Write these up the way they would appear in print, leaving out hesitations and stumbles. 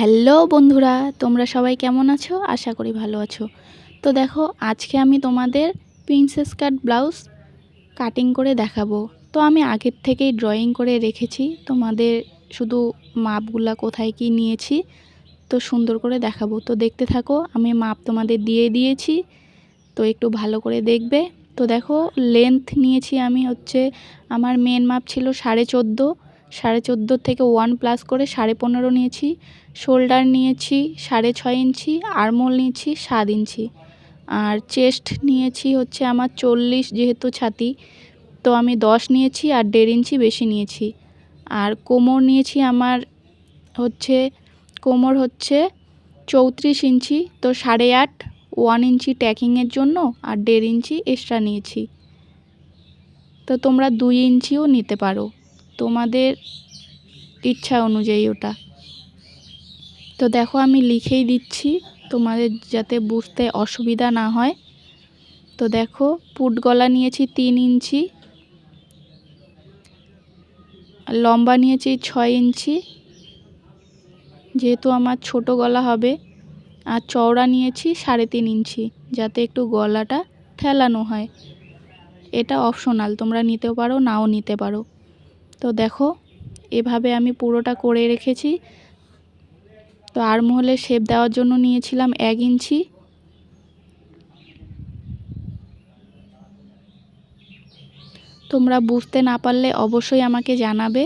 Hello বন্ধুরা, তোমরা সবাই কেমন আছো? আশা করি ভালো আছো। তো দেখো, আজকে আমি তোমাদের প্রিন্সেস কাট ব্লাউজ কাটিং করে দেখাবো। তো আমি আগের থেকেই ড্রয়িং করে রেখেছি, তোমাদের শুধু মাপগুলা কোথায় কি নিয়েছি তো সুন্দর করে দেখাবো। তো দেখতে থাকো, আমি মাপ তোমাদের দিয়ে দিয়েছি, তো একটু ভালো করে দেখবে। তো দেখো, লেন্থ নিয়েছি আমি হচ্ছে, আমার মেন মাপ ছিল 14.5, 14.5 থেকে 1 প্লাস করে 15.5 নিয়েছি। শোল্ডার নিয়েছি 6.5 ইঞ্চি, আর্মহোল নিয়েছি 7 ইঞ্চি, আর চেস্ট নিয়েছি হচ্ছে আমার 40, যেহেতু ছাতি তো আমি 10 নিয়েছি আর 1.5 ইঞ্চি বেশি নিয়েছি। আর কোমর নিয়েছি আমার হচ্ছে, কোমর হচ্ছে 34 ইঞ্চি, তো 8.5, 1 ইঞ্চি ট্যাকিংয়ের জন্য আর 1.5 ইঞ্চি এক্সট্রা নিয়েছি। তো তোমরা 2 ইঞ্চিও নিতে পারো, তোমাদের ইচ্ছা অনুযায়ী ওটা। তো দেখো, আমি লিখেই দিচ্ছি তোমাদের যাতে বুঝতে অসুবিধা না হয়। তো দেখো, পুট গলা নিয়েছি 3 ইঞ্চি, লম্বা নিয়েছি 6 ইঞ্চি, যেহেতু আমার ছোট গলা হবে। আর চওড়া নিয়েছি 3.5 ইঞ্চি, যাতে একটু গলাটা ঠেলানো হয়। এটা অপশনাল, তোমরা নিতেও পারো নাও নিতে পারো। তো দেখো, এভাবে আমি পুরোটা করে রেখেছি। তো আর্মহোলে শেপ দেওয়ার জন্য নিয়েছিলাম 1 ইঞ্চি। তোমরা বুঝতে না পারলে অবশ্যই আমাকে জানাবে,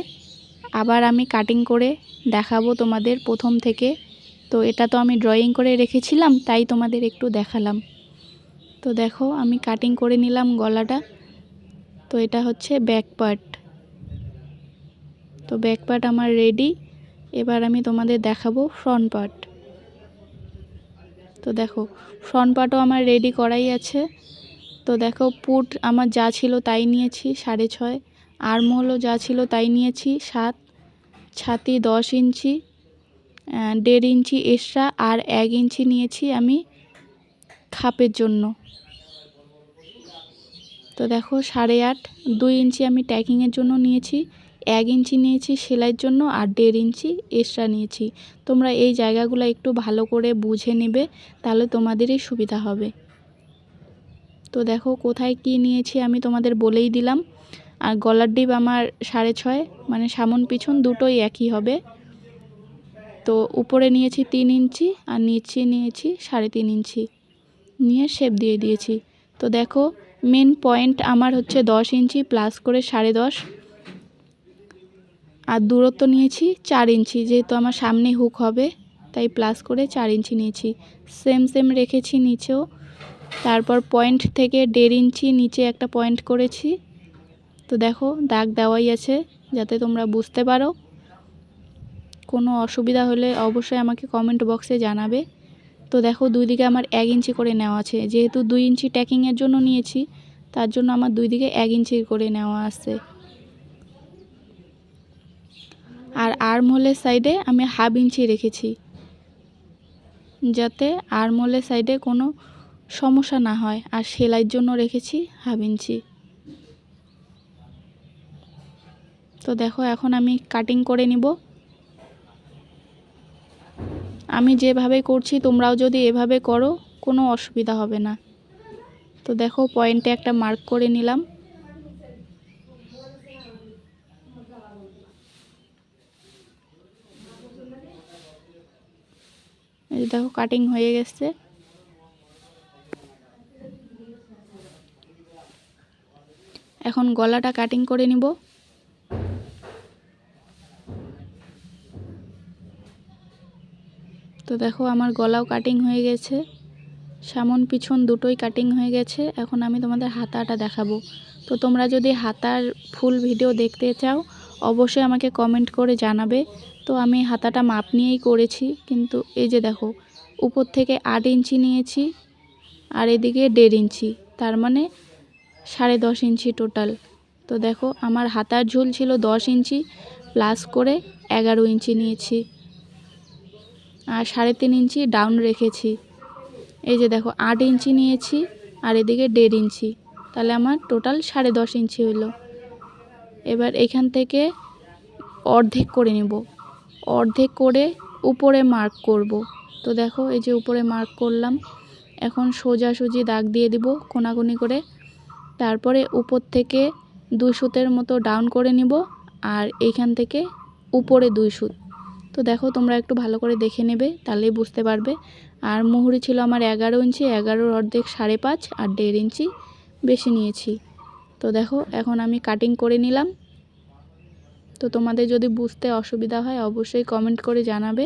আবার আমি কাটিং করে দেখাবো তোমাদের প্রথম থেকে। তো এটা তো আমি ড্রয়িং করে রেখেছিলাম, তাই তোমাদের একটু দেখালাম। তো দেখো, আমি কাটিং করে নিলাম গলাটা। তো এটা হচ্ছে ব্যাক পার্ট। তো ব্যাক পার্ট আমার রেডি। এবার আমি তোমাদের দেখাবো ফ্রন্ট পার্ট। তো দেখো, ফ্রন্ট পার্টও আমার রেডি করাই আছে। তো দেখো, পুট আমার যা ছিল তাই নিয়েছি 6.5, আর্মহোলও যা ছিল তাই নিয়েছি 7, ছাতি 10 ইঞ্চি, 1.5 ইঞ্চি এক্সট্রা, আর 1 ইঞ্চি নিয়েছি আমি খাপের জন্য। তো দেখো, 8.5, 2 ইঞ্চি আমি ট্যাকিংয়ের জন্য নিয়েছি, 1 ইঞ্চি নিয়েছি সেলাইয়ের জন্য, আর 1.5 ইঞ্চি এক্সট্রা নিয়েছি। তোমরা এই জায়গাগুলো একটু ভালো করে বুঝে নেবে, তাহলে তোমাদেরই সুবিধা হবে। তো দেখো, কোথায় কি নিয়েছি আমি তোমাদের বলেই দিলাম। আর গলার ডিপ আমার 6.5, মানে সামন পিছন দুটোই একই হবে। তো উপরে নিয়েছি 3 ইঞ্চি আর নিচে নিয়েছি 3.5 ইঞ্চি, নিয়ে শেপ দিয়ে দিয়েছি। তো দেখো, মেন পয়েন্ট আমার হচ্ছে 10 ইঞ্চি প্লাস করে 10.5, আর দূরত্ব নিয়েছি 4 ইঞ্চি, যেহেতু আমার সামনে হুক হবে তাই প্লাস করে 4 ইঞ্চি নিয়েছি। সেম রেখেছি নিচেও। তারপর পয়েন্ট থেকে 1.5 ইঞ্চি নিচে একটা পয়েন্ট করেছি। তো দেখো, দাগ দেওয়াই আছে, যাতে তোমরা বুঝতে পারো। কোনো অসুবিধা হলে অবশ্যই আমাকে কমেন্ট বক্সে জানাবে। তো দেখো, দুই দিকে আমার 1 ইঞ্চি করে নেওয়া আছে, যেহেতু 2 ইঞ্চি ট্যাকিংয়ের জন্য নিয়েছি তার জন্য আমার দুই দিকে 1 ইঞ্চি করে নেওয়া আছে। আর আর্মহোলের সাইডে আমি 1/2 ইঞ্চি রেখেছি, যাতে আর্মহোলের সাইডে কোনো সমস্যা না হয়। আর সেলাইয়ের জন্য রেখেছি 1/2 ইঞ্চি। তো দেখো, এখন আমি কাটিং করে নিব। আমি যেভাবে করছি তোমরাও যদি এভাবে করো কোনো অসুবিধা হবে না। তো দেখো, পয়েন্টে একটা মার্ক করে নিলাম। এই দেখো, কাটিং হয়ে গেছে। এখন গলাটা কাটিং করে নিব। তো দেখো, আমার গলাও কাটিং হয়ে গেছে, সামন পিছন দুটোই কাটিং হয়ে গেছে। এখন আমি তোমাদের হাতাটা দেখাবো। তো তোমরা যদি হাতার ফুল ভিডিও দেখতে চাও অবশ্যই আমাকে কমেন্ট করে জানাবে। তো আমি হাতাটা মাপ নিয়েই করেছি, কিন্তু এই যে দেখো, উপর থেকে 8 ইঞ্চি নিয়েছি আর এদিকে 1.5 ইঞ্চি, তার মানে 10.5 ইঞ্চি টোটাল। তো দেখো, আমার হাতার ঝুল ছিল 10 ইঞ্চি প্লাস করে 11 ইঞ্চি নিয়েছি, আর 3.5 ইঞ্চি ডাউন রেখেছি। এই যে দেখো, 8 ইঞ্চি নিয়েছি আর এদিকে 1.5 ইঞ্চি, তাহলে আমার টোটাল 10.5 ইঞ্চি হলো। এবার এখান থেকে অর্ধেক করে নেব, অর্ধেক করে উপরে মার্ক করব। তো দেখো এই যে উপরে মার্ক করলাম। এখন সোজাসুজি দাগ দিয়ে দিব কোনাকুনি করে। তারপরে উপর থেকে 2 সুতের মতো ডাউন করে নিব আর এইখান থেকে উপরে 2 সুত। তো দেখো তোমরা একটু ভালো করে দেখে নেবে, তাহলেই বুঝতে পারবে। আর মুহুরি ছিল আমার 11 ইঞ্চি, 11-র অর্ধেক 5.5 আর 1.5 ইঞ্চি বেশি নিয়েছি। তো দেখো এখন আমি কাটিং করে নিলাম। তো তোমাদের যদি বুঝতে অসুবিধা হয় অবশ্যই কমেন্ট করে জানাবে।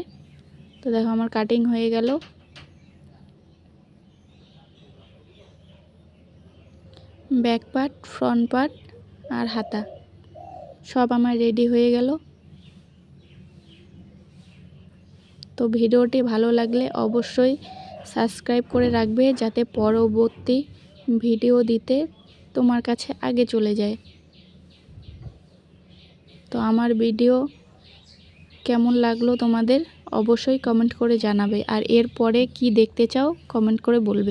তো দেখো আমার কাটিং হয়ে গেল। ব্যাক পার্ট, ফ্রন্ট পার্ট আর হাতা সব আমার রেডি হয়ে গেল। তো ভিডিওটি ভালো লাগলে অবশ্যই সাবস্ক্রাইব করে রাখবে, যাতে পরবর্তী ভিডিও দিতে তোমার কাছে আগে চলে যায়। তো আমার ভিডিও কেমন লাগলো তোমাদের অবশ্যই কমেন্ট করে জানাবে, আর এরপরে কি দেখতে চাও কমেন্ট করে বলবে।